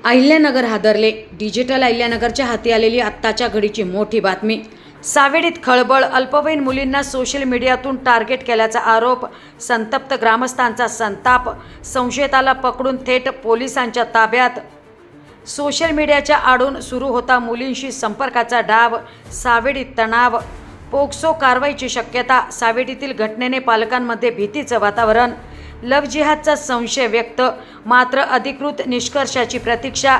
अहिल्यानगर हादरले. डिजिटल अहिल्यानगरच्या हाती आलेली आत्ताच्या घडीची मोठी बातमी. सावेडीत खळबळ. अल्पवयीन मुलींना सोशल मीडियातून टार्गेट केल्याचा आरोप. संतप्त ग्रामस्थांचा संताप. संशयिताला पकडून थेट पोलिसांच्या ताब्यात. सोशल मीडियाच्या आडून सुरू होता मुलींशी संपर्काचा डाव. सावेडीत तणाव. पोक्सो कारवाईची शक्यता. सावेडीतील घटनेने पालकांमध्ये भीतीचं वातावरण. लव्ह जिहादचा संशय व्यक्त, मात्र अधिकृत निष्कर्षाची प्रतीक्षा.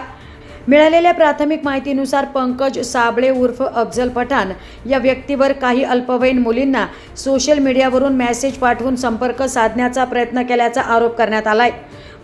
मिळालेल्या प्राथमिक माहितीनुसार पंकज साबळे उर्फ अफजल पठाण या व्यक्तीवर काही अल्पवयीन मुलींना सोशल मीडियावरून मेसेज पाठवून संपर्क साधण्याचा प्रयत्न केल्याचा आरोप करण्यात आलाय.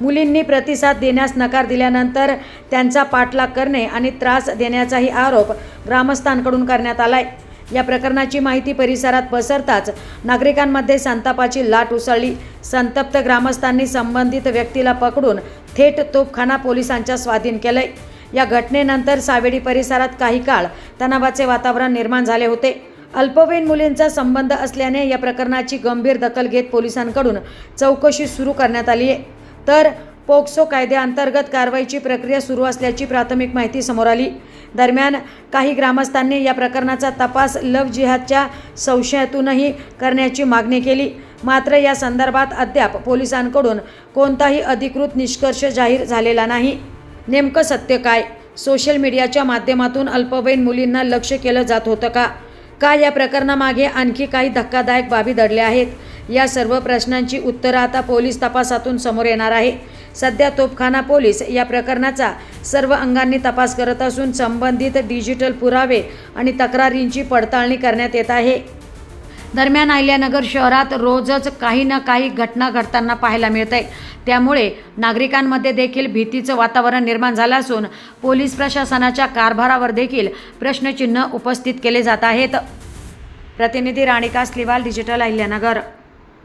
मुलींनी प्रतिसाद देण्यास नकार दिल्यानंतर त्यांचा पाठलाग करणे आणि त्रास देण्याचाही आरोप ग्रामस्थांकडून करण्यात आलाय. या प्रकरणाची माहिती परिसरात पसरताच नागरिकांमध्ये संतापाची लाट उसळली. संतप्त ग्रामस्थांनी संबंधित व्यक्तीला पकडून थेट तोफखाना पोलिसांच्या स्वाधीन केलंय. या घटनेनंतर सावेडी परिसरात काही काळ तणावाचे वातावरण निर्माण झाले होते. अल्पवयीन मुलींचा संबंध असल्याने या प्रकरणाची गंभीर दखल घेत पोलिसांकडून चौकशी सुरू करण्यात आली आहे. तर पोक्सो कायद्याअंतर्गत कारवाईची प्रक्रिया सुरू असल्याची प्राथमिक माहिती समोर आली. दरम्यान काही ग्रामस्थांनी या प्रकरणाचा तपास लव्ह जिहादच्या संशयातूनही करण्याची मागणी केली. मात्र या संदर्भात अद्याप पोलिसांकडून कोणताही अधिकृत निष्कर्ष जाहीर झालेला नाही. नेमकं सत्य काय? सोशल मीडियाच्या माध्यमातून अल्पवयीन मुलींना लक्ष्य केलं जात होतं का या प्रकरणामागे आणखी काही धक्कादायक बाबी दडल्या आहेत? या सर्व प्रश्नांची उत्तरं आता पोलीस तपासातून समोर येणार आहे. सध्या तोफखाना पोलीस या प्रकरणाचा सर्व अंगांनी तपास करत असून संबंधित डिजिटल पुरावे आणि तक्रारींची पडताळणी करण्यात येत आहे. दरम्यान अहिल्यानगर शहरात रोजच काही ना काही घटना घडताना पाहायला मिळत आहे. त्यामुळे नागरिकांमध्ये देखील भीतीचं वातावरण निर्माण झालं असून पोलीस प्रशासनाच्या कारभारावर देखील प्रश्नचिन्ह उपस्थित केले जात आहेत. प्रतिनिधी राणिका स्लिवाल, डिजिटल अहिल्यानगर.